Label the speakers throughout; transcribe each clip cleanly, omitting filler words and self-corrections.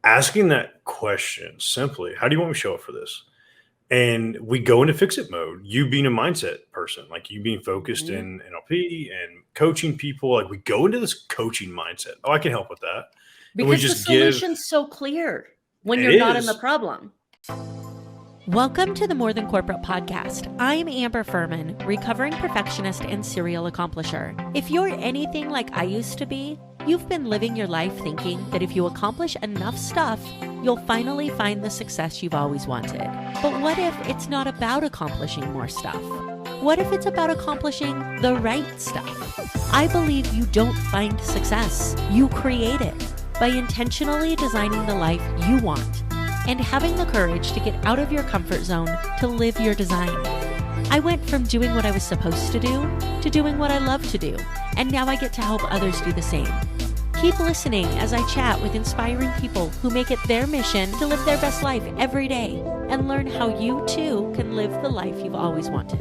Speaker 1: asking that question simply, how do you want me to show up for this? And we go into fix it mode. You being a mindset person, like you being focused
Speaker 2: Mhm.
Speaker 1: in NLP and coaching people, like we go into this coaching mindset. Oh, I can help with that. And we
Speaker 2: Because the
Speaker 1: just give,
Speaker 2: solution's so clear when
Speaker 1: it
Speaker 2: you're not in the
Speaker 1: is.
Speaker 2: problem.
Speaker 3: Welcome to the More Than Corporate podcast. I'm Amber Furman, recovering perfectionist and serial accomplisher. If you're anything like I used to be, you've been living your life thinking that if you accomplish enough stuff, you'll finally find the success you've always wanted. But what if it's not about accomplishing more stuff? What if it's about accomplishing the right stuff? I believe you don't find success, you create it by intentionally designing the life you want and having the courage to get out of your comfort zone to live your design. I went from doing what I was supposed to do to doing what I love to do, and now I get to help others do the same. Keep listening as I chat with inspiring people who make it their mission to live their best life every day and learn how you too can live the life you've always wanted.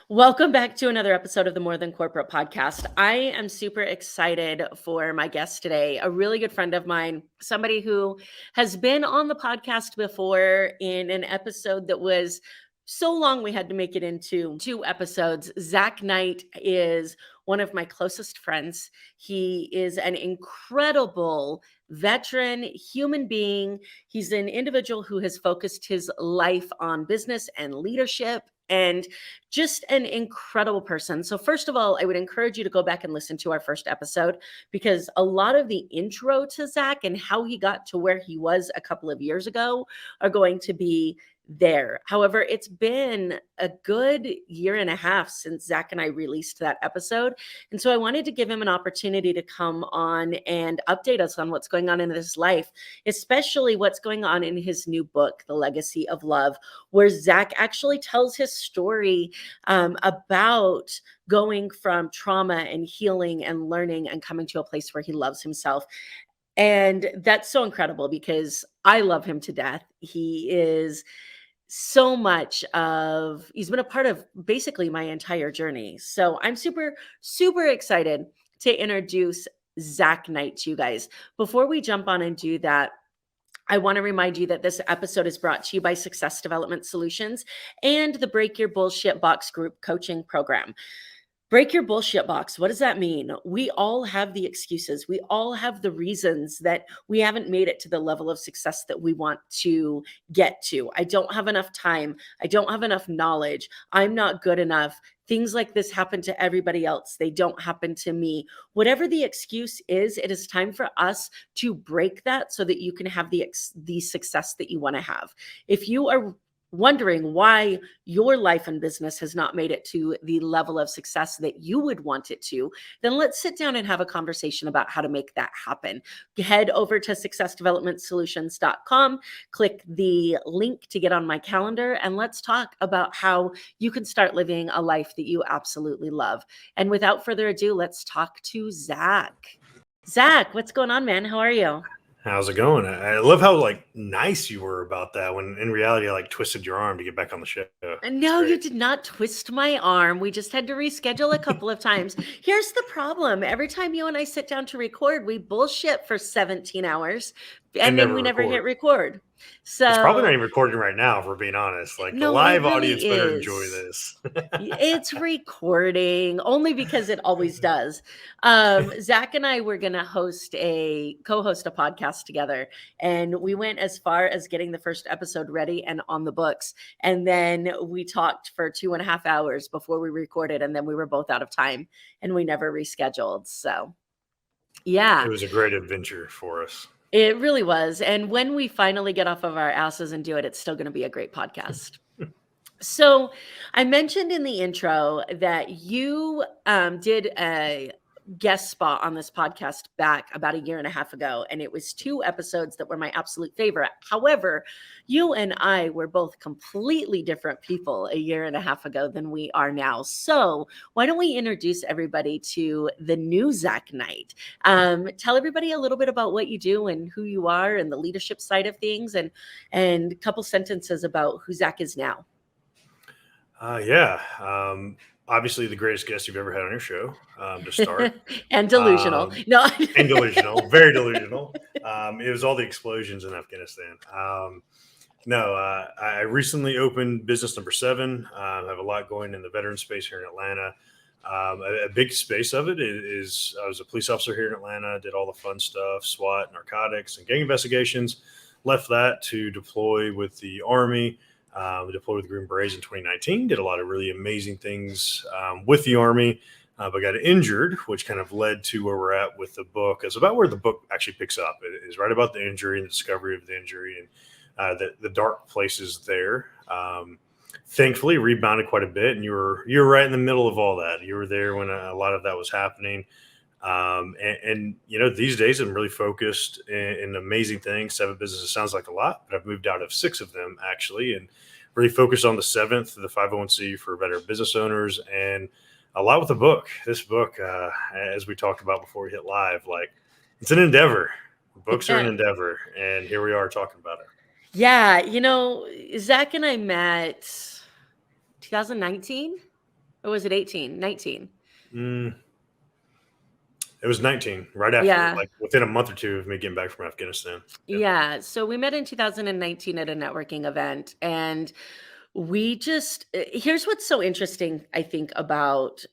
Speaker 2: Welcome back to another episode of the More Than Corporate podcast. I am super excited for my guest today, a really good friend of mine, somebody who has been on the podcast before in an episode that was so long we had to make it into 2 episodes. Zack Knight is one of my closest friends. He is an incredible veteran human being. He's an individual who has focused his life on business and leadership, and just an incredible person. So first of all, I would encourage you to go back and listen to our first episode, because a lot of the intro to Zack and how he got to where he was a couple of years ago are going to be there. However, it's been a good year and a half since Zack and I released that episode. And so I wanted to give him an opportunity to come on and update us on what's going on in his life, especially what's going on in his new book, The Legacy of Love, where Zack actually tells his story about going from trauma and healing and learning and coming to a place where he loves himself. And that's so incredible because I love him to death. He is so much of, he's been a part of basically my entire journey. So I'm super, super excited to introduce Zack Knight to you guys. Before we jump on and do that, I want to remind you that this episode is brought to you by Success Development Solutions and the Break Your Bullshit Box group coaching program. Break your bullshit box. What does that mean? We all have the excuses. We all have the reasons that we haven't made it to the level of success that we want to get to. I don't have enough time. I don't have enough knowledge. I'm not good enough. Things like this happen to everybody else. They don't happen to me. Whatever the excuse is, it is time for us to break that so that you can have the success that you want to have. If you are wondering why your life and business has not made it to the level of success that you would want it to, then let's sit down and have a conversation about how to make that happen. Head over to successdevelopmentsolutions.com, click the link to get on my calendar, and let's talk about how you can start living a life that you absolutely love. And without further ado, let's talk to Zack. Zack, what's going on, man? How are you?
Speaker 1: How's it going? I love how nice you were about that when in reality I twisted your arm to get back on the show.
Speaker 2: No, you did not twist my arm. We just had to reschedule a couple of times. Here's the problem. Every time you and I sit down to record, we bullshit for 17 hours and then we never hit record. So
Speaker 1: it's probably not even recording right now, if we're being honest. The live audience better enjoy this.
Speaker 2: It's recording only because it always does. Zack and I were going to co-host a podcast together, and we went as far as getting the first episode ready and on the books. And then we talked for 2.5 hours before we recorded, and then we were both out of time and we never rescheduled. So yeah,
Speaker 1: it was a great adventure for us.
Speaker 2: It really was. And when we finally get off of our asses and do it, it's still going to be a great podcast. So I mentioned in the intro that you did a guest spot on this podcast back about 1.5 years ago, and it was 2 episodes that were my absolute favorite. However, you and I were both completely different people 1.5 years ago than we are now. So why don't we introduce everybody to the new Zack Knight? Tell everybody a little bit about what you do and who you are and the leadership side of things, and a couple sentences about who Zack is now.
Speaker 1: obviously the greatest guest you've ever had on your show, to start.
Speaker 2: And delusional.
Speaker 1: Um,
Speaker 2: No.
Speaker 1: and delusional, very delusional. It was all the explosions in Afghanistan. No, I recently opened business number 7. I have a lot going in the veteran space here in Atlanta. A big space of it is I was a police officer here in Atlanta, did all the fun stuff, SWAT, narcotics, and gang investigations. Left that to deploy with the Army. Deployed with the Green Berets in 2019. Did a lot of really amazing things with the Army, but got injured, which kind of led to where we're at with the book. It's about where the book actually picks up. It is right about the injury and the discovery of the injury and the dark places there. Thankfully, rebounded quite a bit, and you were right in the middle of all that. You were there when a lot of that was happening. And these days I'm really focused in amazing things. 7 businesses sounds like a lot, but I've moved out of 6 of them actually, and really focused on the 7th, the 501c for veteran business owners, and a lot with the book. This book, as we talked about before we hit live, like it's an endeavor. Books are an endeavor, and here we are talking about it.
Speaker 2: Yeah, Zach and I met 2019, or was it 18? 19.
Speaker 1: It was 19, right after,
Speaker 2: Yeah.
Speaker 1: like within a month or 2 of me getting back from Afghanistan.
Speaker 2: Yeah. So we met in 2019 at a networking event, and we just, here's what's so interesting, I think, about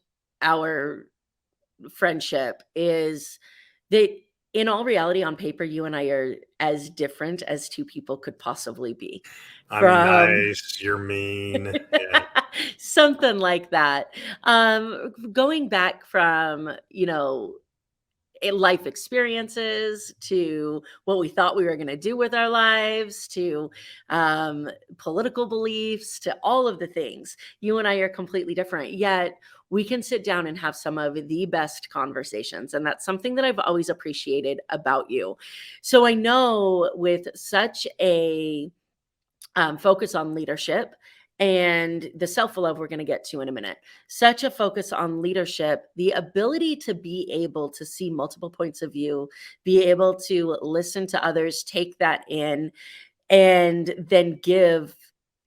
Speaker 2: our friendship is that in all reality, on paper, you and I are as different as 2 people could possibly be.
Speaker 1: I'm
Speaker 2: From
Speaker 1: nice, you're mean. Yeah.
Speaker 2: something like that. Going back from, life experiences to what we thought we were going to do with our lives to political beliefs to all of the things. You and I are completely different, yet we can sit down and have some of the best conversations. And that's something that I've always appreciated about you. So I know with such a focus on leadership and the self-love we're going to get to in a minute, such a focus on leadership, the ability to be able to see multiple points of view, be able to listen to others, take that in, and then give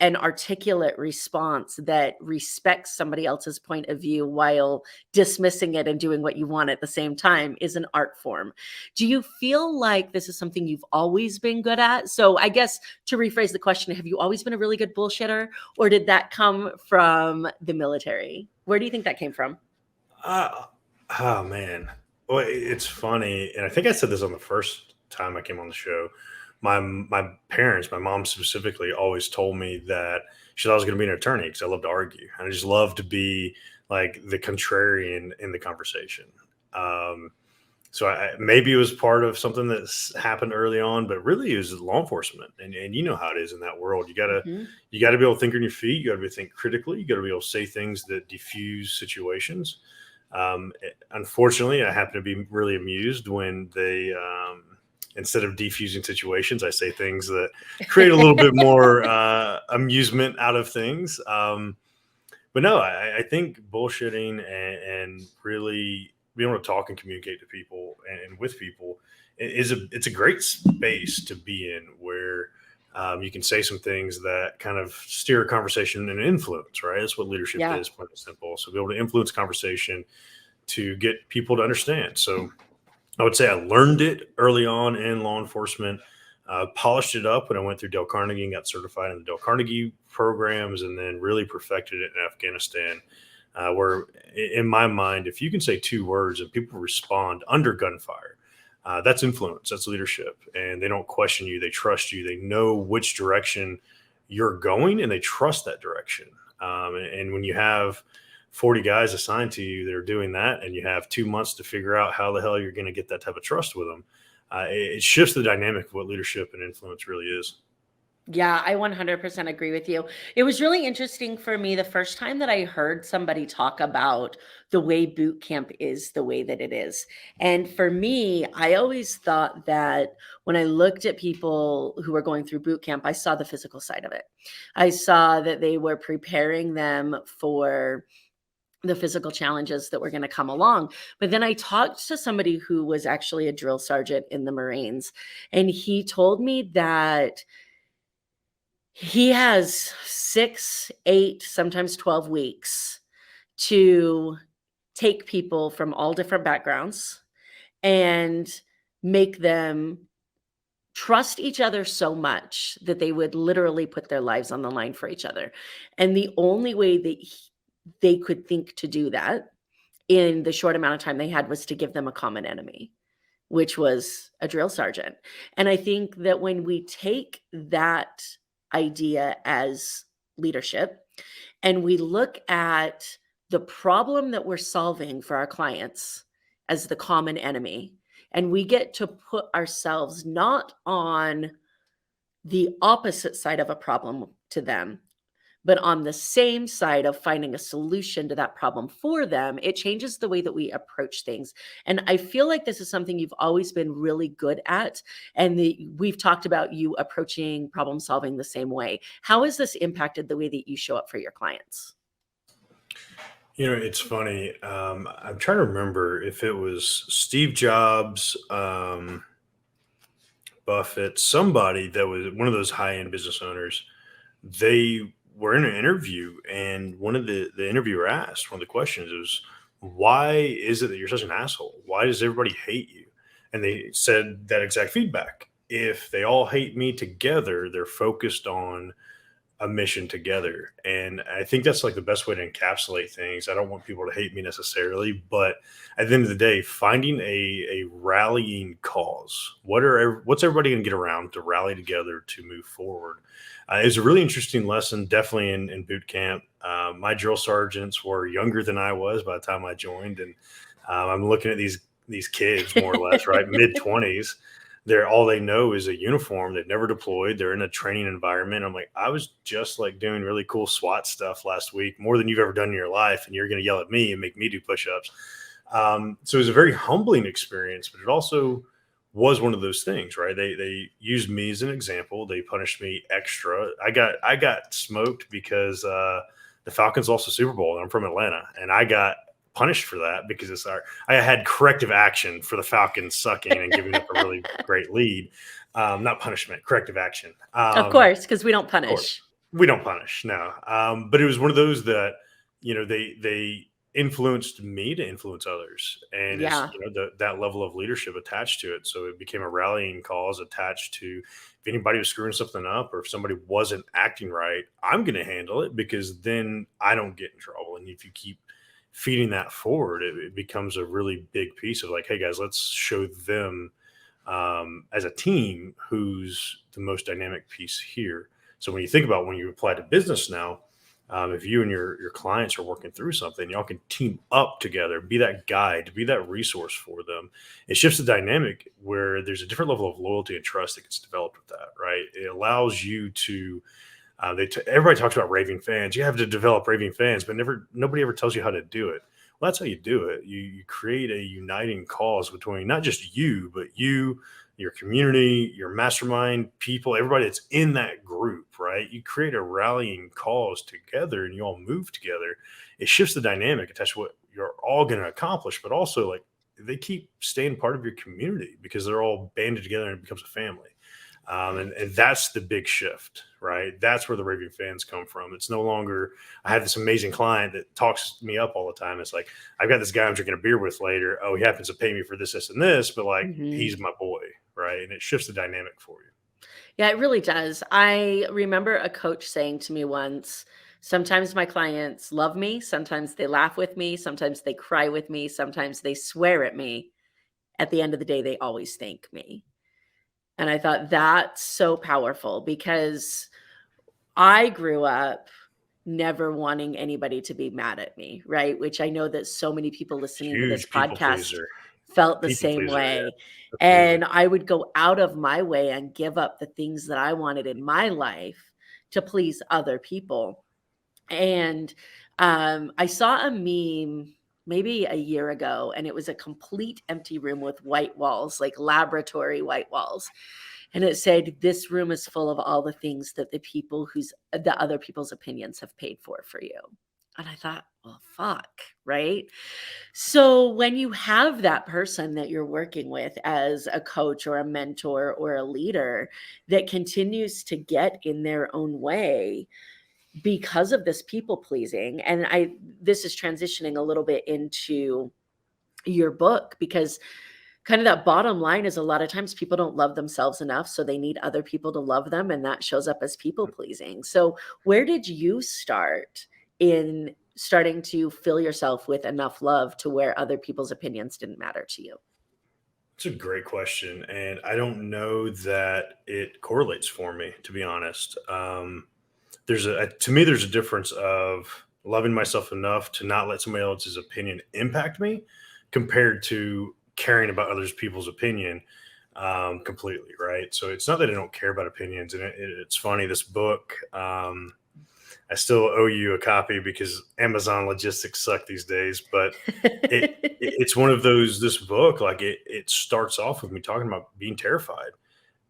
Speaker 2: an articulate response that respects somebody else's point of view while dismissing it and doing what you want at the same time is an art form. Do you feel like this is something you've always been good at? So I guess to rephrase the question, have you always been a really good bullshitter, or did that come from the military? Where do you think that came from?
Speaker 1: Oh man. Well, it's funny, and I think I said this on the first time I came on the show. My parents, my mom specifically, always told me that she thought I was going to be an attorney because I love to argue, and I just love to be like the contrarian in the conversation. So maybe it was part of something that's happened early on, but really it was law enforcement, and you know how it is in that world. You gotta be able to think on your feet. You got to be able to think critically. You got to be able to say things that diffuse situations. Unfortunately, I happen to be really amused when they, instead of defusing situations, I say things that create a little bit more amusement out of things. But no, I think bullshitting and really being able to talk and communicate to people and with people it's a great space to be in where you can say some things that kind of steer a conversation and influence, right? That's what leadership is, plain and simple. So be able to influence conversation to get people to understand. So I would say I learned it early on in law enforcement, polished it up when I went through Dale Carnegie and got certified in the Dale Carnegie programs, and then really perfected it in Afghanistan, where in my mind, if you can say 2 words and people respond under gunfire, that's influence, that's leadership. And they don't question you. They trust you. They know which direction you're going, and they trust that direction. And when you have 40 guys assigned to you that are doing that, and you have 2 months to figure out how the hell you're going to get that type of trust with them, it shifts the dynamic of what leadership and influence really is.
Speaker 2: Yeah, I 100% agree with you. It was really interesting for me the first time that I heard somebody talk about the way boot camp is the way that it is. And for me, I always thought that when I looked at people who were going through boot camp, I saw the physical side of it. I saw that they were preparing them for the physical challenges that were going to come along. But then I talked to somebody who was actually a drill sergeant in the Marines, and he told me that he has 6, 8, sometimes 12 weeks to take people from all different backgrounds and make them trust each other so much that they would literally put their lives on the line for each other. And the only way that they could think to do that in the short amount of time they had was to give them a common enemy, which was a drill sergeant. And I think that when we take that idea as leadership and we look at the problem that we're solving for our clients as the common enemy, and we get to put ourselves not on the opposite side of a problem to them, but on the same side of finding a solution to that problem for them, it changes the way that we approach things. And I feel like this is something you've always been really good at. And we've talked about you approaching problem solving the same way. How has this impacted the way that you show up for your clients?
Speaker 1: It's funny. I'm trying to remember if it was Steve Jobs, Buffett, somebody that was one of those high-end business owners. They were in an interview, and one of the interviewer asked, one of the questions was, why is it that you're such an asshole? Why does everybody hate you? And they said that exact feedback. If they all hate me together, they're focused on a mission together. And I think that's like the best way to encapsulate things. I don't want people to hate me necessarily, but at the end of the day, finding a rallying cause. What's everybody going to get around to rally together to move forward? It's a really interesting lesson, definitely in boot camp. My drill sergeants were younger than I was by the time I joined. And I'm looking at these kids more or less, right? Mid-20s. All they know is a uniform. They've never deployed. They're in a training environment. I'm like, I was just like doing really cool SWAT stuff last week, more than you've ever done in your life. And you're going to yell at me and make me do push-ups. So it was a very humbling experience, but it also was one of those things, right? They used me as an example. They punished me extra. I got smoked because the Falcons lost the Super Bowl, and I'm from Atlanta, and I got punished for that because I had corrective action for the Falcons sucking and giving up a really great lead. Not punishment, corrective action.
Speaker 2: Of course, because we don't punish.
Speaker 1: We don't punish, no. But it was one of those that, they influenced me to influence others. And it's, that level of leadership attached to it. So it became a rallying cause attached to, if anybody was screwing something up or if somebody wasn't acting right, I'm going to handle it because then I don't get in trouble. And if you keep feeding that forward, it becomes a really big piece of like, hey guys, let's show them as a team who's the most dynamic piece here. So when you think about when you apply to business now, if you and your clients are working through something, y'all can team up together, be that guide, be that resource for them. It shifts the dynamic where there's a different level of loyalty and trust that gets developed with that, right? It allows you to everybody talks about raving fans. You have to develop raving fans, but nobody ever tells you how to do it. Well, that's how you do it. You create a uniting cause between not just you, but you, your community, your mastermind people, everybody that's in that group, right? You create a rallying cause together and you all move together. It shifts the dynamic attached to what you're all going to accomplish, but also like they keep staying part of your community because they're all banded together and it becomes a family. And that's the big shift, right? That's where the raving fans come from. It's no longer, I have this amazing client that talks me up all the time. It's like, I've got this guy I'm drinking a beer with later. Oh, he happens to pay me for this, this, and this, but like, he's my boy, right? And it shifts the dynamic for you.
Speaker 2: Yeah, it really does. I remember a coach saying to me once, sometimes my clients love me. Sometimes they laugh with me. Sometimes they cry with me. Sometimes they swear at me. At the end of the day, they always thank me. And I thought that's so powerful because I grew up never wanting anybody to be mad at me, right? Which I know that so many people listening to this podcast felt the same way. Yeah. And I would go out of my way and give up the things that I wanted in my life to please other people. And I saw a meme maybe a year ago, and it was a complete empty room with white walls, like laboratory white walls. And it said, this room is full of all the things that the other people's opinions have paid for you. And I thought, well, fuck, right? So when you have that person that you're working with as a coach or a mentor or a leader that continues to get in their own way, because of this people pleasing. And this is transitioning a little bit into your book, because kind of that bottom line is a lot of times people don't love themselves enough, so they need other people to love them, and that shows up as people pleasing. So where did you start in starting to fill yourself with enough love to where other people's opinions didn't matter to you?
Speaker 1: It's a great question, and I don't know that it correlates for me, to be honest. To me, there's a difference of loving myself enough to not let somebody else's opinion impact me, compared to caring about others people's opinion completely, right? So it's not that I don't care about opinions, and it's funny. This book, I still owe you a copy because Amazon logistics suck these days. But it's one of those. This book, like it starts off with me talking about being terrified,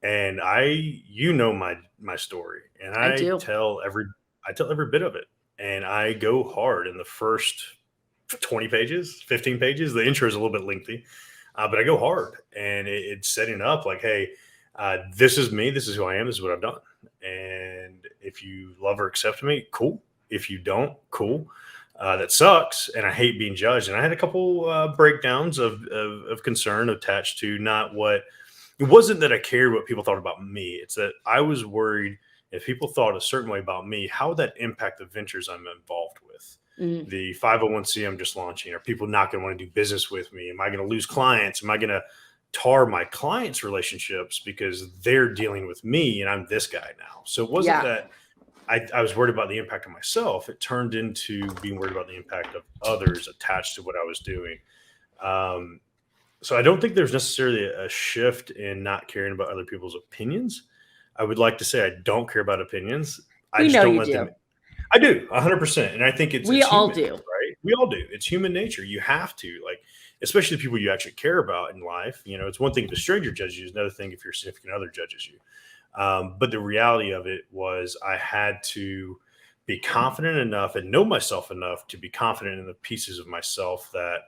Speaker 1: and my story, and
Speaker 2: I do.
Speaker 1: I tell every bit of it, and I go hard in the first 20 pages, 15 pages. The intro is a little bit lengthy, but I go hard, and it's setting up like, hey, this is me. This is who I am. This is what I've done. And if you love or accept me, cool. If you don't, cool. That sucks. And I hate being judged. And I had a couple breakdowns of concern attached to it wasn't that I cared what people thought about me. It's that I was worried if people thought a certain way about me, how would that impact the ventures I'm involved with? The 501c I'm just launching? Are people not going to want to do business with me? Am I going to lose clients? Am I going to tar my clients' relationships because they're dealing with me and I'm this guy now? So it wasn't that I was worried about the impact of myself. It turned into being worried about the impact of others attached to what I was doing. So I don't think there's necessarily a shift in not caring about other people's opinions. I would like to say I don't care about opinions. I just don't let them. I do 100%. And I think it's
Speaker 2: all
Speaker 1: human,
Speaker 2: do,
Speaker 1: right? We all do. It's human nature. You have to, like, especially the people you actually care about in life. You know, it's one thing if a stranger judges you, it's another thing if your significant other judges you. But the reality of it was I had to be confident enough and know myself enough to be confident in the pieces of myself that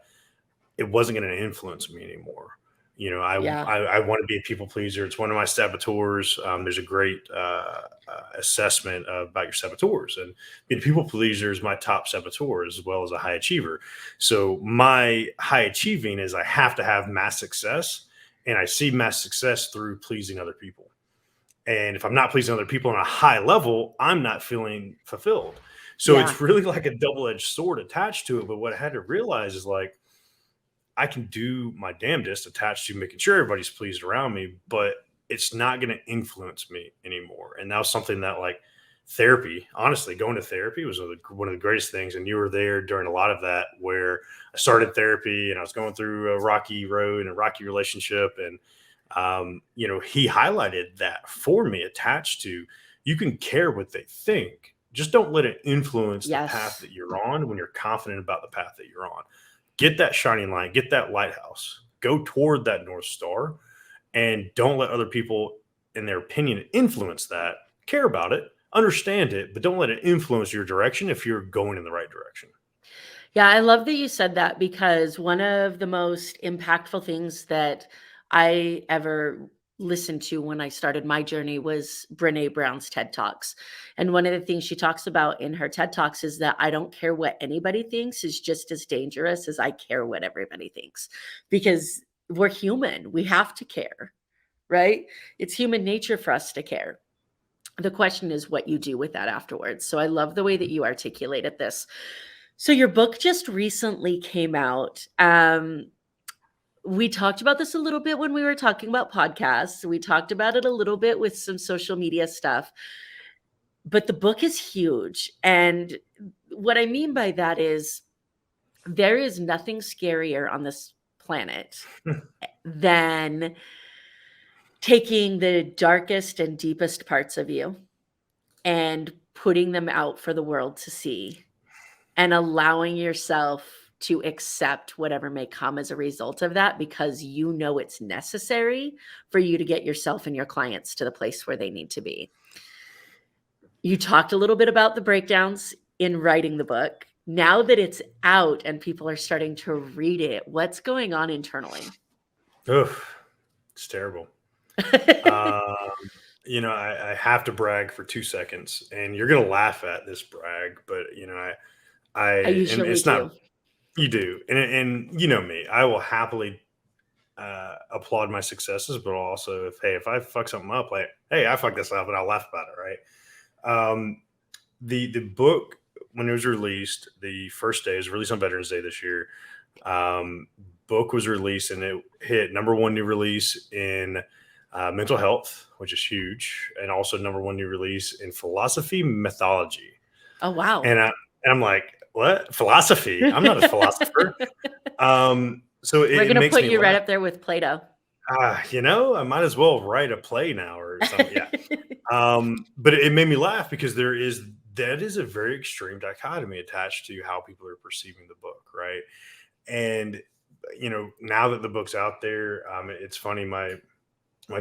Speaker 1: it wasn't going to influence me anymore. You know, I want to be a people pleaser. It's one of my saboteurs. There's a great assessment about your saboteurs, and being a people pleaser is my top saboteur as well as a high achiever. So my high achieving is I have to have mass success, and I see mass success through pleasing other people. And if I'm not pleasing other people on a high level, I'm not feeling fulfilled. So it's really like a double-edged sword attached to it. But what I had to realize is, like, I can do my damnedest attached to making sure everybody's pleased around me, but it's not going to influence me anymore. And that was something that, like, therapy, honestly, going to therapy was one of the greatest things. And you were there during a lot of that, where I started therapy and I was going through a rocky road and a rocky relationship. And, he highlighted that for me, attached to, you can care what they think. Just don't let it influence the path that you're on when you're confident about the path that you're on. Get that shining light, get that lighthouse, go toward that North Star, and don't let other people and their opinion influence that. Care about it, understand it, but don't let it influence your direction if you're going in the right direction.
Speaker 2: Yeah, I love that you said that, because one of the most impactful things that I ever listened to when I started my journey was Brené Brown's TED Talks. And one of the things she talks about in her TED Talks is that I don't care what anybody thinks is just as dangerous as I care what everybody thinks, because we're human. We have to care, right? It's human nature for us to care. The question is what you do with that afterwards. So I love the way that you articulated this. So your book just recently came out. We talked about this a little bit when we were talking about podcasts. We talked about it a little bit with some social media stuff, but the book is huge. And what I mean by that is there is nothing scarier on this planet than taking the darkest and deepest parts of you and putting them out for the world to see and allowing yourself to accept whatever may come as a result of that, because you know it's necessary for you to get yourself and your clients to the place where they need to be. You talked a little bit about the breakdowns in writing the book. Now that it's out and people are starting to read it, what's going on internally?
Speaker 1: Oof, it's terrible. I have to brag for 2 seconds, and you're gonna laugh at this brag, but
Speaker 2: I
Speaker 1: and
Speaker 2: usually
Speaker 1: it's not
Speaker 2: do.
Speaker 1: you do, and you know me, I will happily applaud my successes, but also if I fuck something up, like hey, I fucked this up, and I'll laugh about it, right? The book when it was released, the first day it was released on Veterans Day this year. Um, Book was released and it hit number one new release in mental health, which is huge, and also number one new release in philosophy mythology.
Speaker 2: Oh, wow.
Speaker 1: And I'm like, what philosophy? I'm not a philosopher. So
Speaker 2: We're
Speaker 1: it
Speaker 2: going to
Speaker 1: makes
Speaker 2: put
Speaker 1: me
Speaker 2: you right
Speaker 1: laugh.
Speaker 2: up there with Plato.
Speaker 1: I might as well write a play now or something. Yeah. But it made me laugh because that is a very extreme dichotomy attached to how people are perceiving the book, right? And now that the book's out there, it's funny. My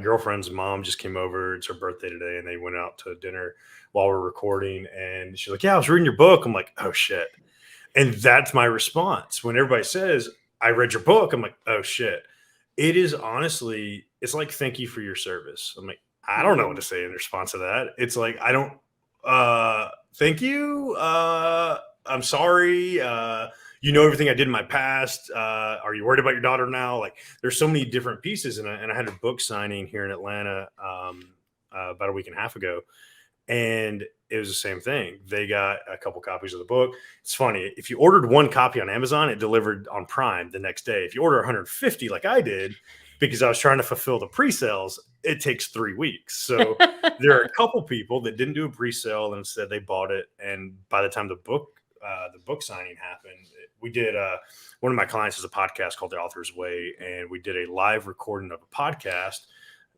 Speaker 1: girlfriend's mom just came over. It's her birthday today, and they went out to dinner while we're recording. And she's like, "Yeah, I was reading your book." I'm like, "Oh shit!" And that's my response when everybody says, "I read your book." I'm like, "Oh shit!" It is honestly, it's like thank you for your service. I'm like, I don't know what to
Speaker 2: Mm.
Speaker 1: say in response to that. It's like I don't thank you. I'm sorry. You know everything I did in my past. Are you worried about your daughter now? Like there's so many different pieces. And I had a book signing here in Atlanta about a week and a half ago. And it was the same thing. They got a couple copies of the book. It's funny. If you ordered one copy on Amazon, it delivered on Prime the next day. If you order 150 like I did, because I was trying to fulfill the pre-sales, it takes 3 weeks. So there are a couple people that didn't do a pre-sale and instead they bought it. And by the time the book signing happened, we did one of my clients has a podcast called The Author's Way, and we did a live recording of a podcast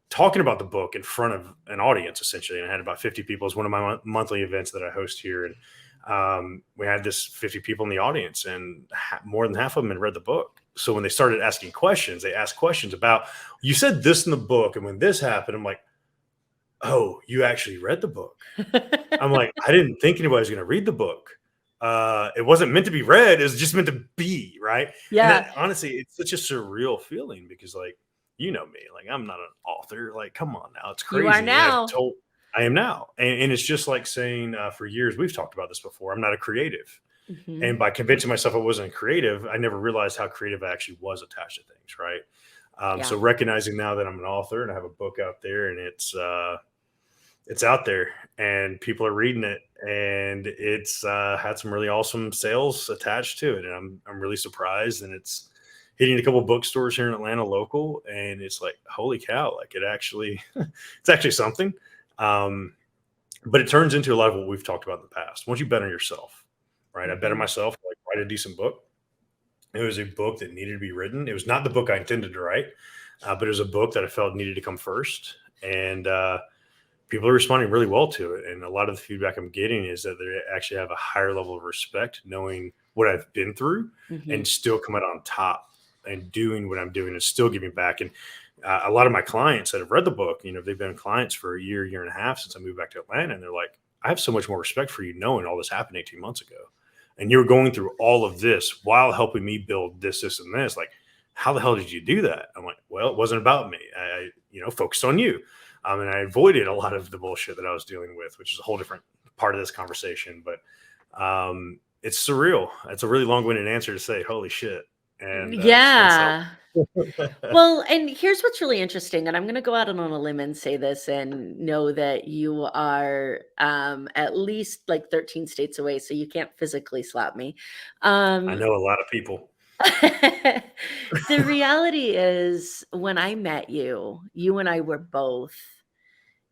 Speaker 1: talking about the book in front of an audience, essentially. And I had about 50 people. It's one of my monthly events that I host here. And we had this 50 people in the audience, and more than half of them had read the book. So when they started asking questions, they asked questions about, you said this in the book, and when this happened, I'm like, oh, you actually read the book. I'm like, I didn't think anybody was going to read the book. It wasn't meant to be read. It was just meant to be, right? And
Speaker 2: Yeah.
Speaker 1: honestly, it's such a surreal feeling because like, you know me, like I'm not an author. Like, come on now, it's crazy.
Speaker 2: You are
Speaker 1: And
Speaker 2: now.
Speaker 1: I am now, and it's just like saying for years we've talked about this before. I'm not a creative,
Speaker 2: Mhm.
Speaker 1: and by convincing myself I wasn't creative, I never realized how creative I actually was attached to things. Right.
Speaker 2: Yeah.
Speaker 1: So recognizing now that I'm an author and I have a book out there, and it's out there and people are reading it, and it's had some really awesome sales attached to it, and I'm really surprised, and it's hitting a couple bookstores here in Atlanta local, and it's like holy cow, like it's actually something. But it turns into a lot of what we've talked about in the past. Once you bet on yourself, right? I bet on
Speaker 2: Mhm.
Speaker 1: myself, like write a decent book. It was a book that needed to be written. It was not the book I intended to write, but it was a book that I felt needed to come first, and people are responding really well to it. And a lot of the feedback I'm getting is that they actually have a higher level of respect, knowing what I've been through
Speaker 2: Mhm.
Speaker 1: and still coming out on top and doing what I'm doing and still giving back. And a lot of my clients that have read the book, they've been clients for a year and a half since I moved back to Atlanta. And they're like, I have so much more respect for you knowing all this happened 18 months ago. And you're going through all of this while helping me build this, and this. Like, how the hell did you do that? I'm like, well, it wasn't about me. I focused on you. And I avoided a lot of the bullshit that I was dealing with, which is a whole different part of this conversation. But it's surreal. It's a really long-winded answer to say, holy shit. And
Speaker 2: Yeah.
Speaker 1: it's been so.
Speaker 2: Well, and here's what's really interesting, and I'm going to go out on a limb and say this and know that you are at least like 13 states away, so you can't physically slap me.
Speaker 1: I know a lot of people.
Speaker 2: The reality is, when I met you, you and I were both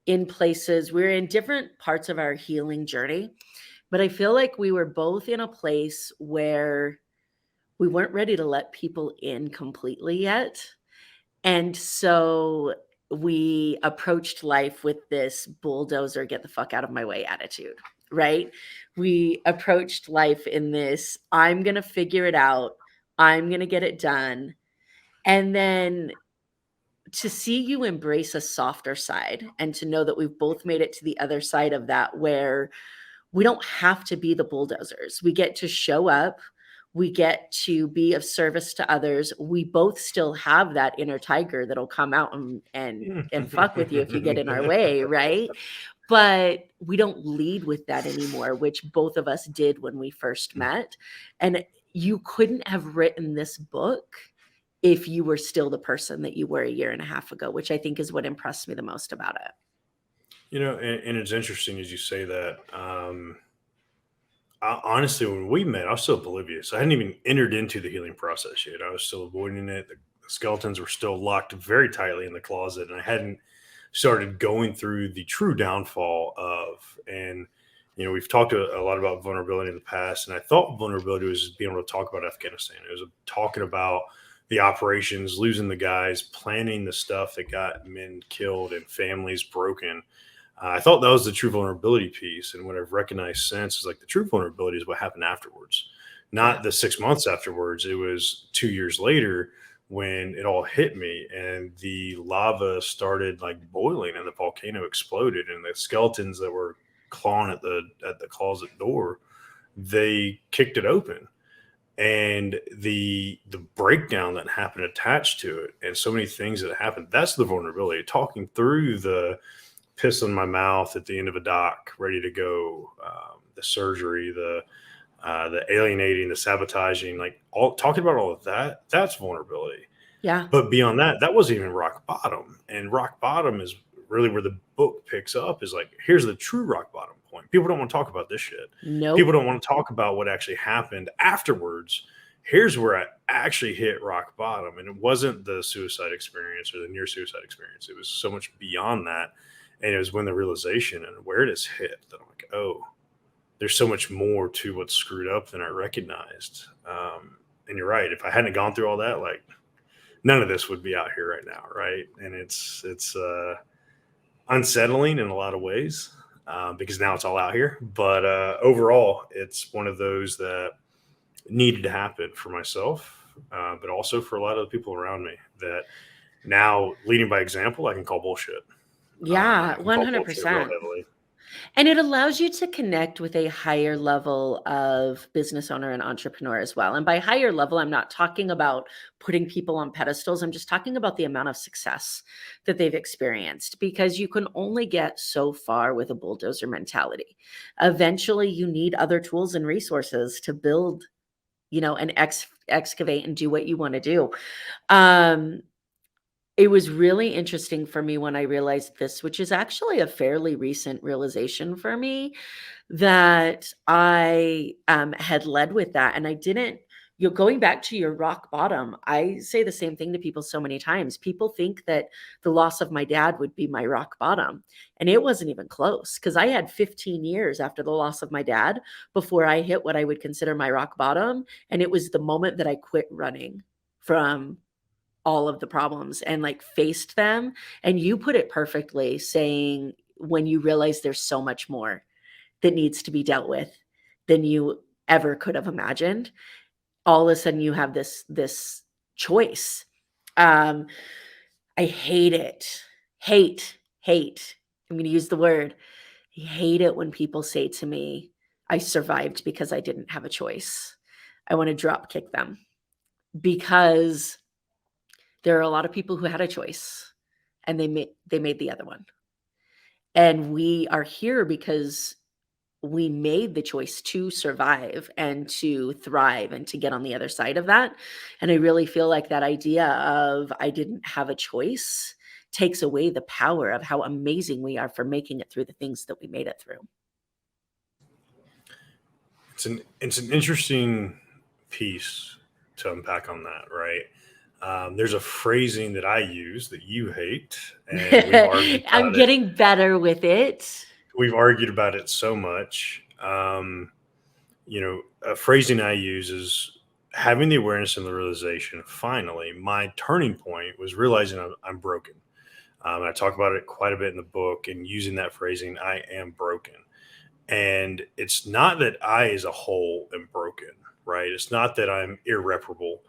Speaker 2: in places, we're in different parts of our healing journey, but I feel like we were both in a place where we weren't ready to let people in completely yet. And so we approached life with this bulldozer, get the fuck out of my way attitude, right? We approached life in this, I'm going to figure it out. I'm going to get it done. And then to see you embrace a softer side and to know that we've both made it to the other side of that, where we don't have to be the bulldozers. We get to show up. We get to be of service to others. We both still have that inner tiger that'll come out and fuck with you if you get in our way, right? But we don't lead with that anymore, which both of us did when we first met. And you couldn't have written this book if you were still the person that you were a year and a half ago, which I think is what impressed me the most about it.
Speaker 1: And it's interesting as you say that. Honestly, when we met, I was still oblivious. I hadn't even entered into the healing process yet. I was still avoiding it. The skeletons were still locked very tightly in the closet, and I hadn't started going through the true downfall of. And we've talked a lot about vulnerability in the past, and I thought vulnerability was just being able to talk about Afghanistan. It was talking about the operations, losing the guys, planning the stuff that got men killed and families broken. I thought that was the true vulnerability piece. And what I've recognized since is like the true vulnerability is what happened afterwards, not the 6 months afterwards. It was 2 years later when it all hit me and the lava started like boiling and the volcano exploded and the skeletons that were clawing at the closet door, they kicked it open. And the breakdown that happened attached to it and so many things that happened, that's the vulnerability. Talking through the piss in my mouth at the end of a doc, ready to go, the surgery, the alienating, the sabotaging, like all talking about all of that, that's vulnerability.
Speaker 2: Yeah.
Speaker 1: But beyond that, that wasn't even rock bottom. And rock bottom is really where the book picks up, is like, here's the true rock bottom point. People don't want to talk about this shit.
Speaker 2: No.
Speaker 1: People don't want to talk about what actually happened afterwards. Here's where I actually hit rock bottom. And it wasn't the suicide experience or the near suicide experience. It was so much beyond that. And it was when the realization and awareness hit that I'm like, oh, there's so much more to what's screwed up than I recognized. And you're right. If I hadn't gone through all that, like none of this would be out here right now. Right. And it's unsettling in a lot of ways because now it's all out here. But overall, it's one of those that needed to happen for myself, but also for a lot of the people around me that now, leading by example, I can call bullshit.
Speaker 2: Yeah, 100%. And it allows you to connect with a higher level of business owner and entrepreneur as well. And by higher level, I'm not talking about putting people on pedestals. I'm just talking about the amount of success that they've experienced, because you can only get so far with a bulldozer mentality. Eventually, you need other tools and resources to build, and excavate and do what you want to do. It was really interesting for me when I realized this, which is actually a fairly recent realization for me, that I had led with that. And I didn't, going back to your rock bottom, I say the same thing to people so many times. People think that the loss of my dad would be my rock bottom. And it wasn't even close, because I had 15 years after the loss of my dad before I hit what I would consider my rock bottom. And it was the moment that I quit running from all of the problems and like faced them. And you put it perfectly, saying when you realize there's so much more that needs to be dealt with than you ever could have imagined, all of a sudden you have this choice. I hate it. Hate. I'm going to use the word. I hate it when people say to me, I survived because I didn't have a choice. I want to drop kick them, because there are a lot of people who had a choice and they made the other one. And we are here because we made the choice to survive and to thrive and to get on the other side of that. And I really feel like that idea of I didn't have a choice takes away the power of how amazing we are for making it through the things that we made it through.
Speaker 1: It's an interesting piece to unpack on that, right? There's a phrasing that I use that you hate, and we've argued
Speaker 2: I'm getting better with it.
Speaker 1: We've argued about it so much. A phrasing I use is having the awareness and the realization. Finally, my turning point was realizing I'm broken. I talk about it quite a bit in the book, and using that phrasing, I am broken. And it's not that I as a whole am broken, right? It's not that I'm irreparable.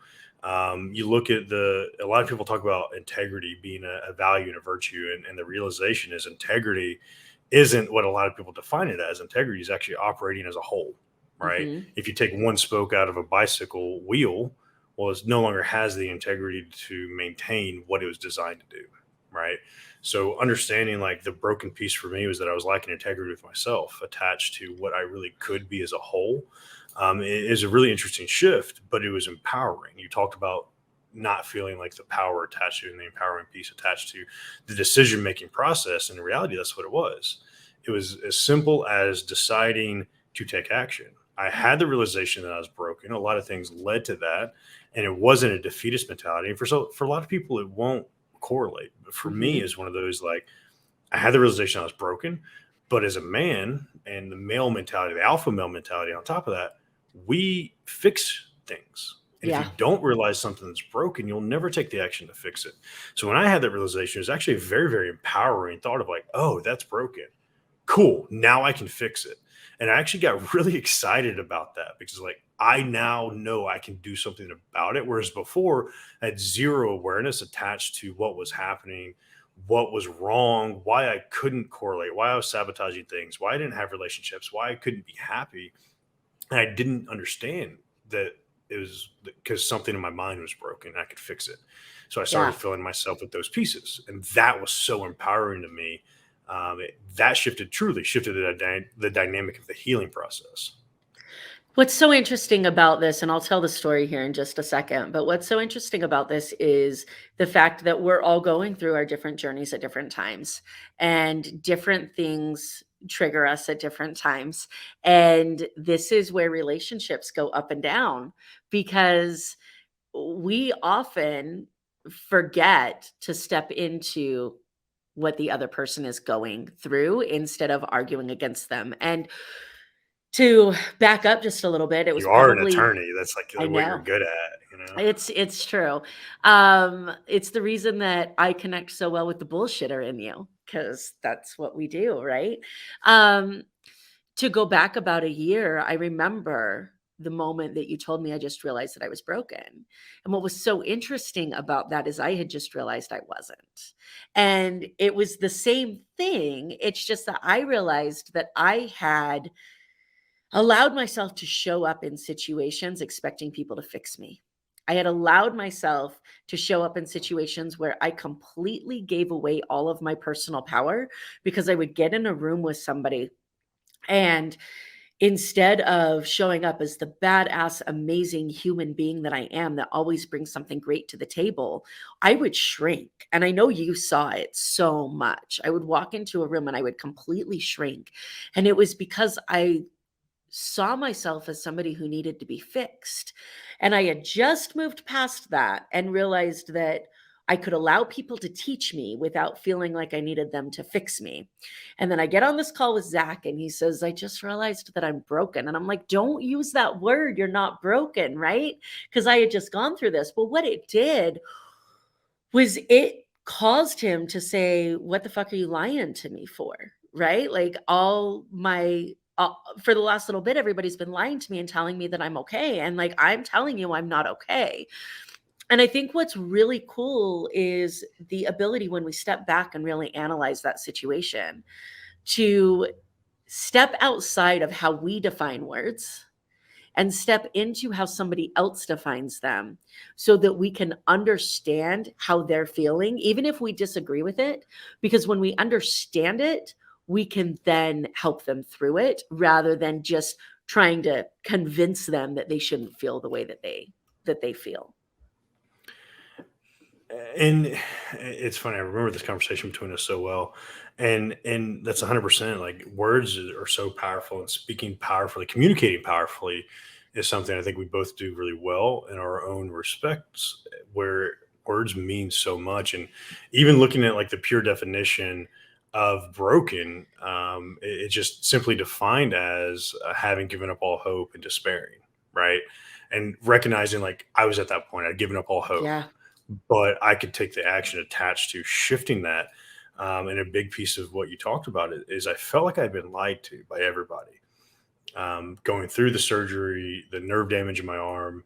Speaker 1: You look at a lot of people talk about integrity being a value and a virtue. And the realization is integrity isn't what a lot of people define it as. Integrity is actually operating as a whole, right?
Speaker 2: Mhm.
Speaker 1: If you take one spoke out of a bicycle wheel, well, it no longer has the integrity to maintain what it was designed to do, right? So understanding like the broken piece for me was that I was lacking integrity with myself, attached to what I really could be as a whole. It is a really interesting shift, but it was empowering. You talked about not feeling like the power attached to, and the empowering piece attached to the decision making process. And in reality, that's what it was. It was as simple as deciding to take action. I had the realization that I was broken. A lot of things led to that, and it wasn't a defeatist mentality. And for a lot of people, it won't correlate. But for me,
Speaker 2: Mhm.
Speaker 1: it's one of those like I had the realization I was broken, but as a man and the male mentality, the alpha male mentality on top of that, we fix things. And if you
Speaker 2: Yeah.
Speaker 1: don't realize something that's broken, you'll never take the action to fix it. So when I had that realization, it was actually a very, very empowering thought of like, oh, that's broken. Cool. Now I can fix it. And I actually got really excited about that because like I now know I can do something about it. Whereas before I had zero awareness attached to what was happening, what was wrong, why I couldn't correlate, why I was sabotaging things, why I didn't have relationships, why I couldn't be happy. And I didn't understand that it was because something in my mind was broken and I could fix it. So I started
Speaker 2: Yeah.
Speaker 1: filling myself with those pieces. And that was so empowering to me. That truly shifted the dynamic of the healing process.
Speaker 2: What's so interesting about this, and I'll tell the story here in just a second, but what's so interesting about this is the fact that we're all going through our different journeys at different times, and different things trigger us at different times. And this is where relationships go up and down because we often forget to step into what the other person is going through instead of arguing against them. And to back up just a little bit, it was
Speaker 1: You are an
Speaker 2: probably
Speaker 1: attorney. That's like
Speaker 2: I
Speaker 1: what you're
Speaker 2: know.
Speaker 1: good at.
Speaker 2: It's true. It's the reason that I connect so well with the bullshitter in you, because that's what we do, right? Um, to go back about a year, I remember the moment that you told me I just realized that I was broken. And what was so interesting about that is I had just realized I wasn't. And it was the same thing. It's just that I realized that I had allowed myself to show up in situations expecting people to fix me. I had allowed myself to show up in situations where I completely gave away all of my personal power because I would get in a room with somebody, and instead of showing up as the badass, amazing human being that I am that always brings something great to the table, I would shrink. And I know you saw it so much. I would walk into a room and I would completely shrink. And it was because I saw myself as somebody who needed to be fixed. And I had just moved past that and realized that I could allow people to teach me without feeling like I needed them to fix me. And then I get on this call with Zach and he says, I just realized that I'm broken. And I'm like, don't use that word. You're not broken, right? Because I had just gone through this. Well, what it did was it caused him to say, what the fuck are you lying to me for? Right? Like all my for the last little bit, everybody's been lying to me and telling me that I'm okay. And like, I'm telling you, I'm not okay. And I think what's really cool is the ability when we step back and really analyze that situation to step outside of how we define words and step into how somebody else defines them so that we can understand how they're feeling, even if we disagree with it. Because when we understand it, we can then help them through it rather than just trying to convince them that they shouldn't feel the way that they feel.
Speaker 1: And it's funny. I remember this conversation between us so well, and that's 100%. Like words are so powerful, and speaking powerfully, communicating powerfully, is something I think we both do really well in our own respects. Where words mean so much, and even looking at like the pure definition of broken, it's just simply defined as having given up all hope and despairing, right? And recognizing like I was at that point, I'd given up all hope,
Speaker 2: Yeah.
Speaker 1: but I could take the action attached to shifting that. And a big piece of what you talked about is I felt like I'd been lied to by everybody. Going through the surgery, the nerve damage in my arm,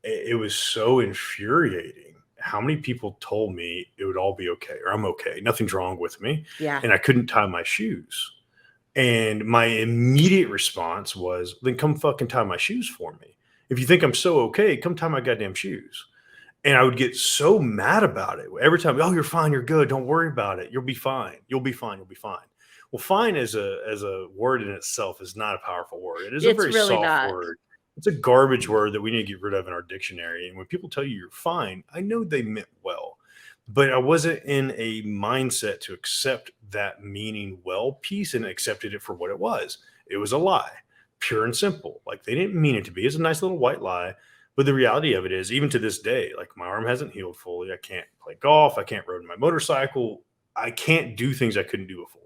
Speaker 1: it was so infuriating how many people told me it would all be okay or I'm okay, nothing's wrong with me.
Speaker 2: Yeah.
Speaker 1: And I couldn't tie my shoes. And my immediate response was, then come fucking tie my shoes for me. If you think I'm so okay, come tie my goddamn shoes. And I would get so mad about it every time. Oh, you're fine. You're good. Don't worry about it. You'll be fine. You'll be fine. You'll be fine. Well, fine as a word in itself is not a powerful word. It is a very
Speaker 2: really
Speaker 1: soft
Speaker 2: not.
Speaker 1: word. It's a garbage word that we need to get rid of in our dictionary. And when people tell you you're fine, I know they meant well, but I wasn't in a mindset to accept that meaning well piece and accepted it for what it was. It was a lie, pure and simple. Like they didn't mean it to be. It's a nice little white lie. But the reality of it is, even to this day, like my arm hasn't healed fully. I can't play golf. I can't ride my motorcycle. I can't do things I couldn't do before.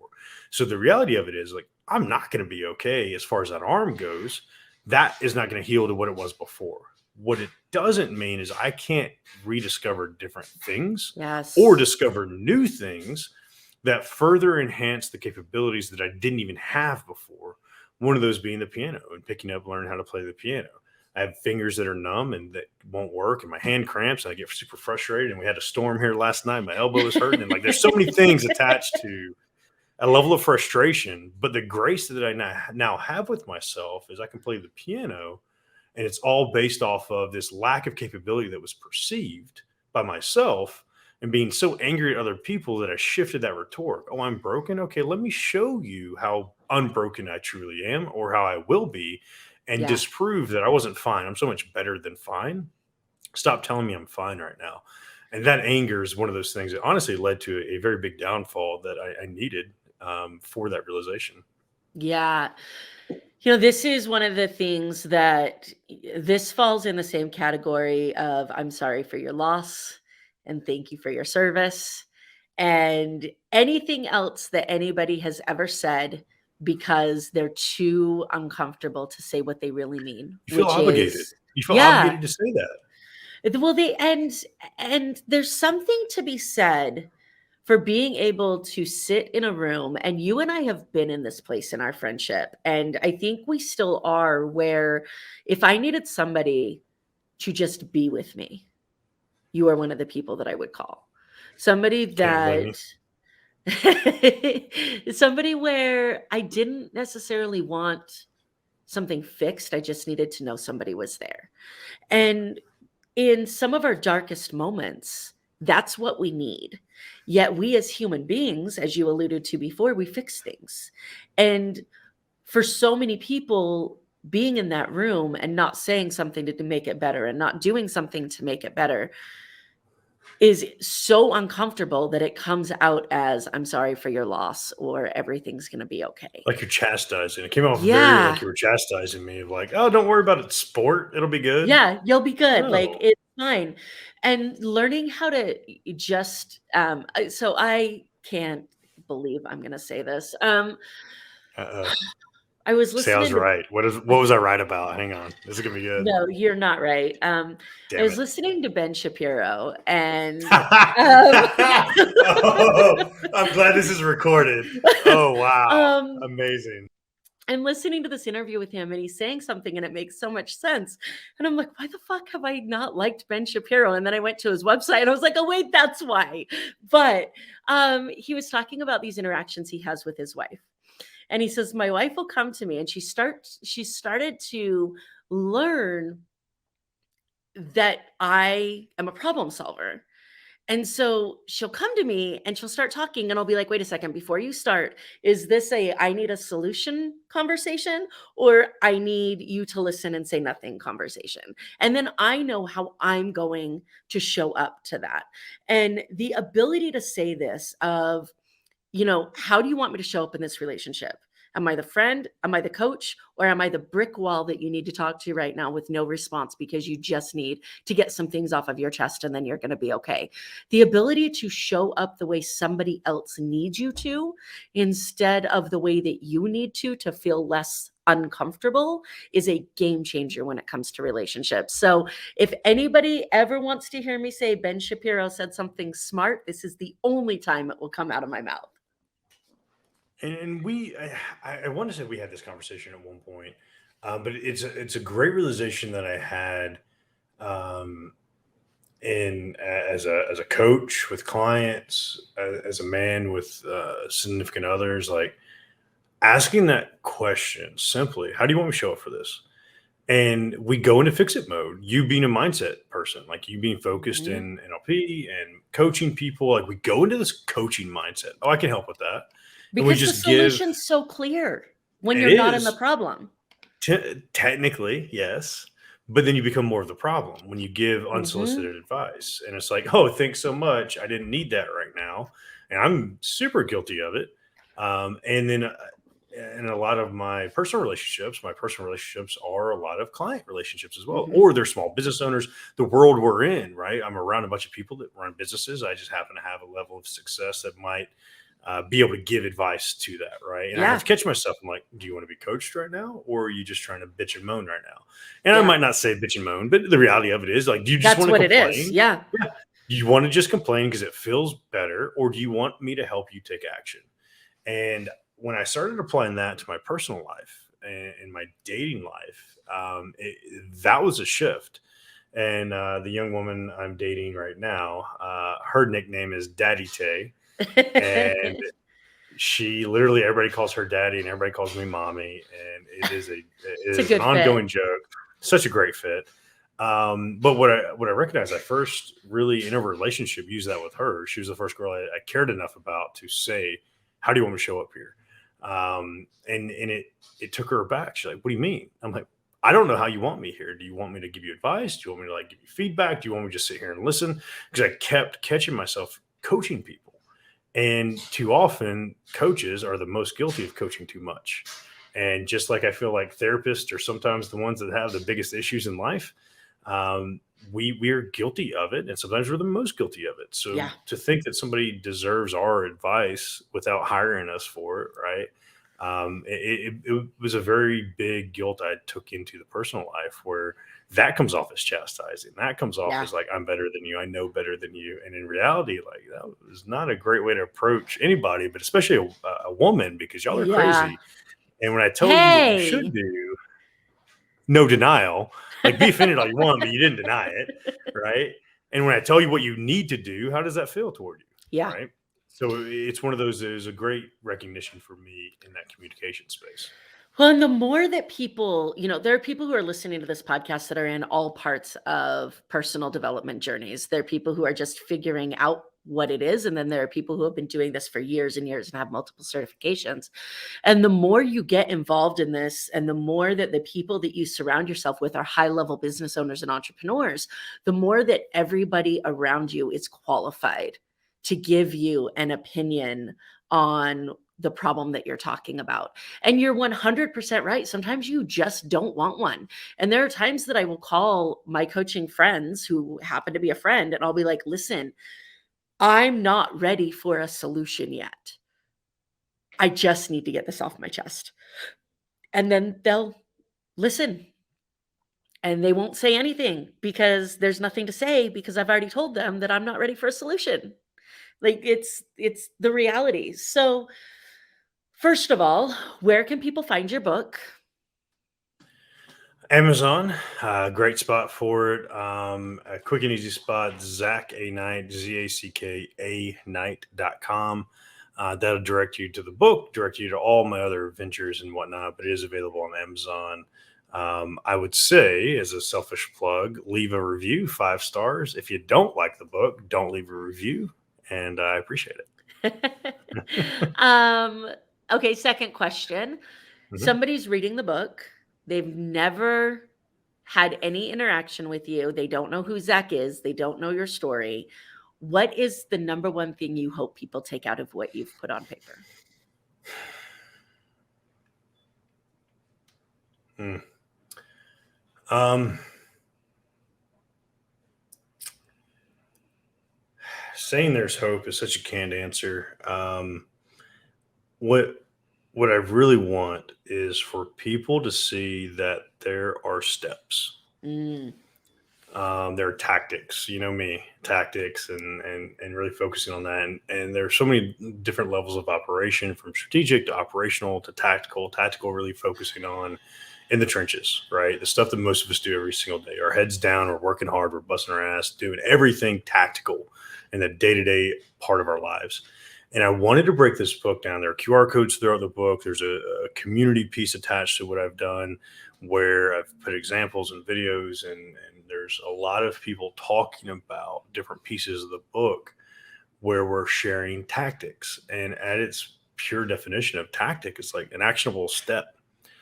Speaker 1: So the reality of it is, like, I'm not going to be okay as far as that arm goes. That is not going to heal to what it was before. What it doesn't mean is I can't rediscover different things or discover new things that further enhance the capabilities that I didn't even have before. One of those being the piano and picking up, learning how to play the piano. I have fingers that are numb and that won't work, and my hand cramps, and I get super frustrated. And we had a storm here last night. My elbow is hurting, and like there's so many things attached to a level of frustration. But the grace that I now have with myself is I can play the piano, and it's all based off of this lack of capability that was perceived by myself, and being so angry at other people that I shifted that rhetoric. Oh, I'm broken. Okay, let me show you how unbroken I truly am, or how I will be. And disprove that I wasn't fine. I'm so much better than fine. Stop telling me I'm fine right now. And that anger is one of those things that honestly led to a very big downfall that I needed for that realization.
Speaker 2: Yeah. This is one of the things that this falls in the same category of I'm sorry for your loss and thank you for your service and anything else that anybody has ever said because they're too uncomfortable to say what they really mean.
Speaker 1: You feel obligated. You feel obligated to say that.
Speaker 2: Well, and there's something to be said for being able to sit in a room, and you and I have been in this place in our friendship, and I think we still are, where if I needed somebody to just be with me, you are one of the people that I would call. Somebody that somebody where I didn't necessarily want something fixed. I just needed to know somebody was there. And in some of our darkest moments, that's what we need. Yet we as human beings, as you alluded to before, we fix things. And for so many people, being in that room and not saying something to make it better and not doing something to make it better is so uncomfortable that it comes out as I'm sorry for your loss or everything's going to be okay.
Speaker 1: Like you're chastising. It came off very like you were chastising me of like, oh, don't worry about it. Sport. It'll be good.
Speaker 2: Yeah, you'll be good. Like it's fine. And learning how to just, so I can't believe I'm going to say this. I was listening.
Speaker 1: Say I was right. What was I right about? Hang on. This is gonna be good.
Speaker 2: No, you're not right. I was listening to Ben Shapiro, and
Speaker 1: oh, I'm glad this is recorded. Oh wow, amazing.
Speaker 2: I'm listening to this interview with him, and he's saying something, and it makes so much sense. And I'm like, why the fuck have I not liked Ben Shapiro? And then I went to his website, and I was like, oh wait, that's why. But he was talking about these interactions he has with his wife. And he says, my wife will come to me, and she started to learn that I am a problem solver. And so she'll come to me and she'll start talking, and I'll be like, wait a second, before you start, is this I need a solution conversation, or I need you to listen and say nothing conversation? And then I know how I'm going to show up to that. And the ability to say this of, how do you want me to show up in this relationship? Am I the friend? Am I the coach? Or am I the brick wall that you need to talk to right now with no response because you just need to get some things off of your chest and then you're going to be okay? The ability to show up the way somebody else needs you to instead of the way that you need to feel less uncomfortable is a game changer when it comes to relationships. So if anybody ever wants to hear me say Ben Shapiro said something smart, this is the only time it will come out of my mouth.
Speaker 1: And I want to say we had this conversation at one point, but it's a great realization that I had as a coach with clients, as a man with significant others. Like asking that question simply, how do you want me to show up for this? And we go into fix it mode. You being a mindset person, like you being focused
Speaker 2: Mhm.
Speaker 1: in NLP and coaching people, like we go into this coaching mindset. Oh, I can help with that. And we
Speaker 2: Because the
Speaker 1: just give,
Speaker 2: solution's so clear when
Speaker 1: it
Speaker 2: you're not in the
Speaker 1: is
Speaker 2: problem.
Speaker 1: technically, yes. But then you become more of the problem when you give
Speaker 2: Mhm.
Speaker 1: unsolicited advice. And it's like, oh, thanks so much. I didn't need that right now. And I'm super guilty of it. And then in a lot of my personal relationships are a lot of client relationships as well,
Speaker 2: Mhm.
Speaker 1: or they're small business owners. The world we're in, right? I'm around a bunch of people that run businesses. I just happen to have a level of success that might be able to give advice to that, right? And I have
Speaker 2: Yeah.
Speaker 1: to catch myself. I'm like, do you want to be coached right now, or are you just trying to bitch and moan right now? And I
Speaker 2: Yeah.
Speaker 1: might not say bitch and moan, but the reality of it is, like, do you just
Speaker 2: That's
Speaker 1: want to
Speaker 2: what it is.
Speaker 1: complain?
Speaker 2: Yeah.
Speaker 1: Yeah. Do you want to just complain because it feels better, or do you want me to help you take action? And when I started applying that to my personal life and my dating life, that was a shift. And the young woman I'm dating right now, her nickname is Daddy Tay, and she literally, everybody calls her daddy and everybody calls me mommy, and it
Speaker 2: It's a
Speaker 1: is an
Speaker 2: good fit.
Speaker 1: ongoing joke. Such a great fit. But what I recognized, I first really in a relationship used that with her. She was the first girl I cared enough about to say, how do you want me to show up here? And it took her aback. She's like, what do you mean? I'm like, I don't know how you want me here. Do you want me to give you advice? Do you want me to like give you feedback? Do you want me to just sit here and listen? Because I kept catching myself coaching people. And too often, coaches are the most guilty of coaching too much. And just like I feel like therapists are sometimes the ones that have the biggest issues in life, um, we're guilty of it, and sometimes we're the most guilty of it. So
Speaker 2: Yeah.
Speaker 1: to think that somebody deserves our advice without hiring us for it, right? It was a very big guilt I took into the personal life where that comes off as chastising. That comes off
Speaker 2: Yeah.
Speaker 1: as like, I'm better than you. I know better than you. And in reality, like that was not a great way to approach anybody, but especially a woman, because y'all are
Speaker 2: Yeah.
Speaker 1: crazy. And when I tell you what you should
Speaker 2: Hey.
Speaker 1: do, no denial, like be offended all you want, but you didn't deny it. Right. And when I tell you what you need to do, how does that feel toward you?
Speaker 2: Yeah.
Speaker 1: Right. So it's one of those, there's a great recognition for me in that communication space.
Speaker 2: Well, and the more that people, there are people who are listening to this podcast that are in all parts of personal development journeys. There are people who are just figuring out what it is. And then there are people who have been doing this for years and years and have multiple certifications. And the more you get involved in this, and the more that the people that you surround yourself with are high level business owners and entrepreneurs, the more that everybody around you is qualified to give you an opinion on the problem that you're talking about. And you're 100% right. Sometimes you just don't want one. And there are times that I will call my coaching friends who happen to be a friend, and I'll be like, listen, I'm not ready for a solution yet. I just need to get this off my chest. And then they'll listen and they won't say anything because there's nothing to say, because I've already told them that I'm not ready for a solution. Like it's the reality. So first of all, where can people find your book?
Speaker 1: Amazon, great spot for it. A quick and easy spot, Zack A Knight, ZACK Knight.com. That'll direct you to the book, direct you to all my other ventures and whatnot, but it is available on Amazon. I would say, as a selfish plug, leave a review, 5 stars. If you don't like the book, don't leave a review, and I appreciate it.
Speaker 2: um, okay, second question.
Speaker 1: Mhm.
Speaker 2: Somebody's reading the book. They've never had any interaction with you. They don't know who Zack is. They don't know your story. What is the number one thing you hope people take out of what you've put on paper?
Speaker 1: Mm. Um, Saying there's hope is such a canned answer. What what I really want is for people to see that there are steps.
Speaker 2: Mm,
Speaker 1: There are tactics, you know me, tactics, and really focusing on that. And there are so many different levels of operation, from strategic to operational to tactical. Tactical, really focusing on in the trenches, right? The stuff that most of us do every single day. Our heads down, we're working hard, we're busting our ass, doing everything tactical in the day to day part of our lives. And I wanted to break this book down. There are QR codes throughout the book. There's a community piece attached to what I've done where I've put examples and videos, and there's a lot of people talking about different pieces of the book where we're sharing tactics. And at its pure definition of tactic, it's like an actionable step.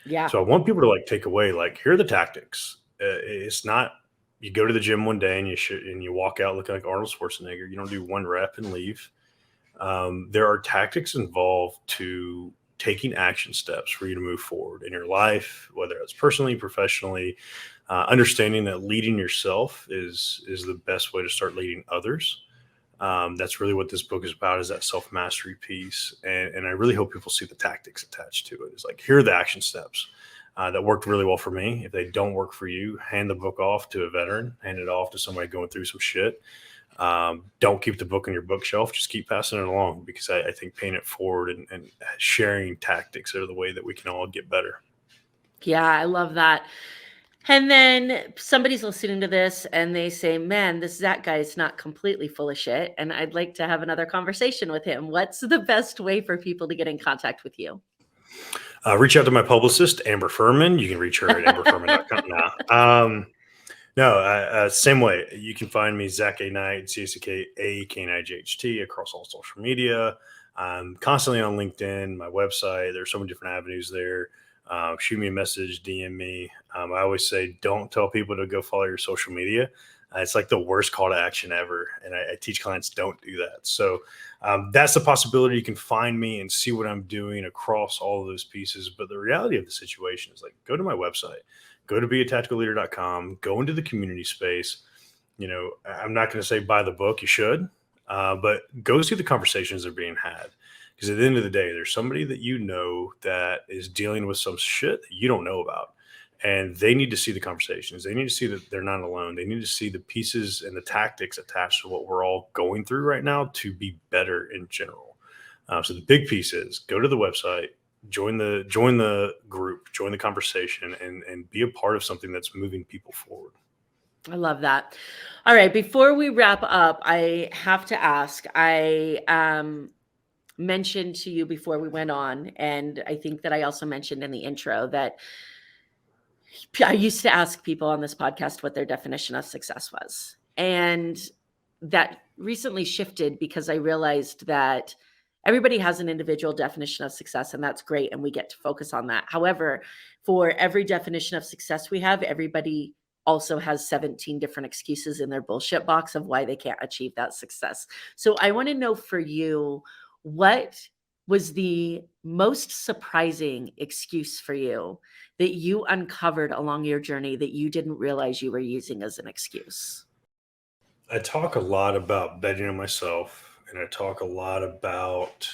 Speaker 2: Yeah.
Speaker 1: So I want people to like take away, like, here are the tactics. It's not you go to the gym one day and you walk out looking like Arnold Schwarzenegger. You don't do one rep and leave. There are tactics involved to taking action steps for you to move forward in your life, whether it's personally, professionally, understanding that leading yourself is the best way to start leading others. That's really what this book is about, is that self-mastery piece. And I really hope people see the tactics attached to it. It's like, here are the action steps that worked really well for me. If they don't work for you, hand the book off to a veteran, hand it off to somebody going through some shit. Don't keep the book on your bookshelf. Just keep passing it along, because I think paying it forward and sharing tactics are the way that we can all get better.
Speaker 2: Yeah, I love that. And then somebody's listening to this and they say, man, this Zack guy is not completely full of shit, and I'd like to have another conversation with him. What's the best way for people to get in contact with you?
Speaker 1: Reach out to my publicist, Amber Furman. You can reach her at amberfurman.com now. Same way. You can find me, Zack A Knight, ZAKAKNIGHT, across all social media. I'm constantly on LinkedIn, my website. There's so many different avenues there. Shoot me a message, DM me. I always say, don't tell people to go follow your social media. It's like the worst call to action ever. And I teach clients, don't do that. So that's the possibility. You can find me and see what I'm doing across all of those pieces. But the reality of the situation is, like, go to my website, go to beatacticalleader.com, go into the community space. I'm not going to say buy the book. You should, but go see the conversations that are being had. Because at the end of the day, there's somebody that that is dealing with some shit that you don't know about. And they need to see the conversations. They need to see that they're not alone. They need to see the pieces and the tactics attached to what we're all going through right now to be better in general. So the big piece is, go to the website, join the group, join the conversation, and be a part of something that's moving people forward.
Speaker 2: I love that. All right. Before we wrap up, I have to ask, I mentioned to you before we went on, and I think that I also mentioned in the intro, that I used to ask people on this podcast what their definition of success was. And that recently shifted because I realized that everybody has an individual definition of success, and that's great. And we get to focus on that. However, for every definition of success we have, everybody also has 17 different excuses in their bullshit box of why they can't achieve that success. So I want to know, for you, what was the most surprising excuse for you that you uncovered along your journey that you didn't realize you were using as an excuse?
Speaker 1: I talk a lot about betting on myself, and I talk a lot about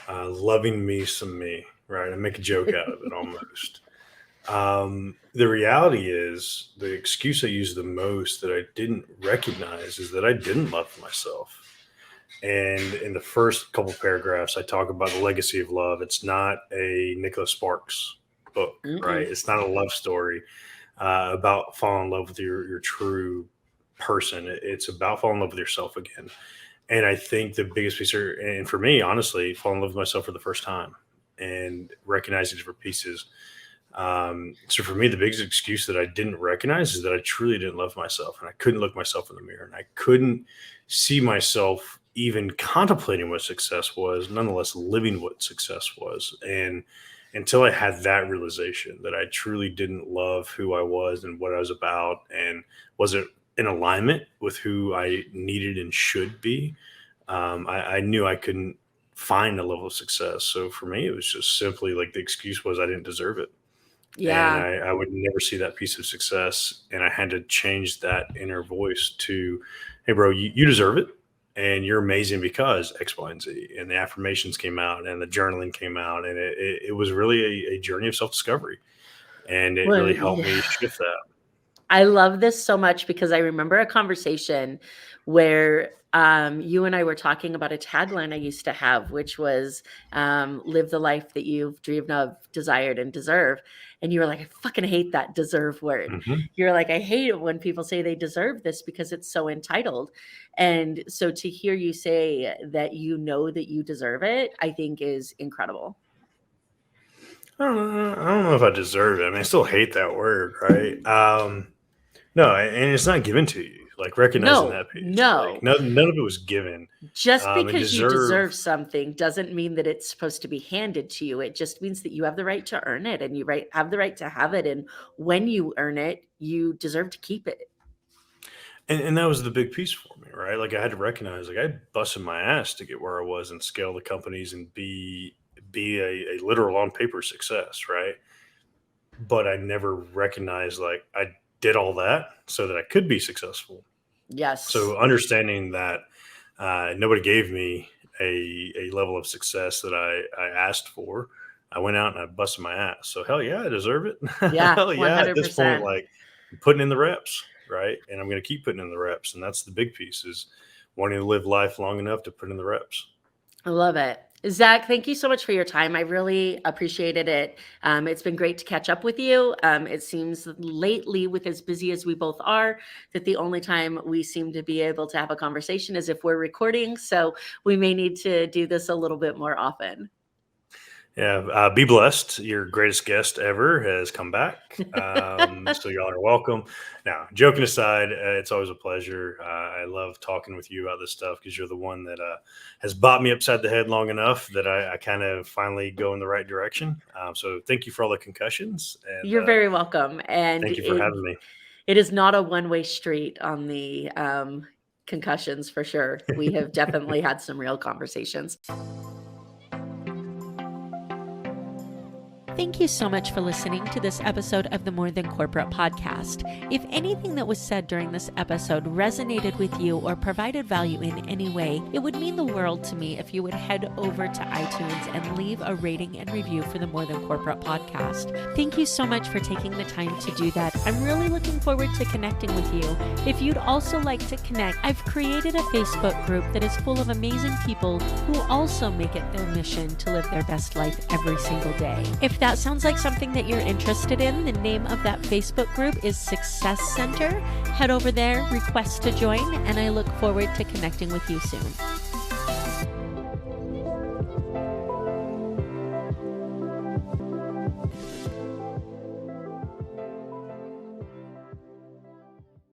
Speaker 1: loving me some me, right? I make a joke out of it almost. The reality is, the excuse I use the most that I didn't recognize is that I didn't love myself. And in the first couple paragraphs, I talk about the legacy of love. It's not a Nicholas Sparks book, right? It's not a love story about falling in love with your true person. It's about falling in love with yourself again. And I think the biggest piece, and for me, honestly, falling in love with myself for the first time and recognizing different pieces. So for me, the biggest excuse that I didn't recognize is that I truly didn't love myself, and I couldn't look myself in the mirror, and I couldn't see myself even contemplating what success was, nonetheless living what success was. And until I had that realization that I truly didn't love who I was and what I was about, and wasn't in alignment with who I needed and should be, I knew I couldn't find a level of success. So for me, it was just simply like, the excuse was I didn't deserve it.
Speaker 2: Yeah.
Speaker 1: And I would never see that piece of success. And I had to change that inner voice to, hey, bro, you deserve it. And you're amazing because X, Y, and Z. And the affirmations came out, and the journaling came out. And it was really a journey of self-discovery. And it really helped me shift that.
Speaker 2: I love this so much, because I remember a conversation where you and I were talking about a tagline I used to have, which was live the life that you've dreamed of, desired, and deserve. And you were like, I fucking hate that deserve word.
Speaker 1: Mhm.
Speaker 2: You're like, I hate it when people say they deserve this because it's so entitled. And so to hear you say that you know that you deserve it, I think is incredible.
Speaker 1: I don't know if I deserve it. I mean, I still hate that word, right? No, and it's not given to you. Like recognizing that piece.
Speaker 2: No.
Speaker 1: Like, none of it was given.
Speaker 2: Just
Speaker 1: And
Speaker 2: because you deserve something doesn't mean that it's supposed to be handed to you. It just means that you have the right to earn it, and you have the right to have it. And when you earn it, you deserve to keep it.
Speaker 1: And that was the big piece for me, right? Like I had to recognize, like I busted my ass to get where I was and scale the companies and be a literal on paper success, right? But I never recognized like I did all that so that I could be successful.
Speaker 2: Yes.
Speaker 1: So understanding that nobody gave me a level of success that I asked for, I went out and I busted my ass. So hell yeah, I deserve it.
Speaker 2: Yeah,
Speaker 1: Hell yeah, at this
Speaker 2: 100%.
Speaker 1: point, like I'm putting in the reps, right? And I'm going to keep putting in the reps. And that's the big piece is wanting to live life long enough to put in the reps.
Speaker 2: I love it. Zach, thank you so much for your time. I really appreciated it. It's been great to catch up with you. It seems lately, with as busy as we both are, that the only time we seem to be able to have a conversation is if we're recording. So we may need to do this a little bit more often.
Speaker 1: Yeah, be blessed. Your greatest guest ever has come back. So y'all are welcome. Now, joking aside, it's always a pleasure. I love talking with you about this stuff because you're the one that has bopped me upside the head long enough that I kind of finally go in the right direction. So thank you for all the concussions. And,
Speaker 2: You're very welcome. And
Speaker 1: thank you for having me.
Speaker 2: It is not a one-way street on the concussions for sure. We have definitely had some real conversations.
Speaker 3: Thank you so much for listening to this episode of the More Than Corporate podcast. If anything that was said during this episode resonated with you or provided value in any way, it would mean the world to me if you would head over to iTunes and leave a rating and review for the More Than Corporate podcast. Thank you so much for taking the time to do that. I'm really looking forward to connecting with you. If you'd also like to connect, I've created a Facebook group that is full of amazing people who also make it their mission to live their best life every single day. If that sounds like something that you're interested in, the name of that Facebook group is Success Center. Head over there, request to join, and I look forward to connecting with you soon.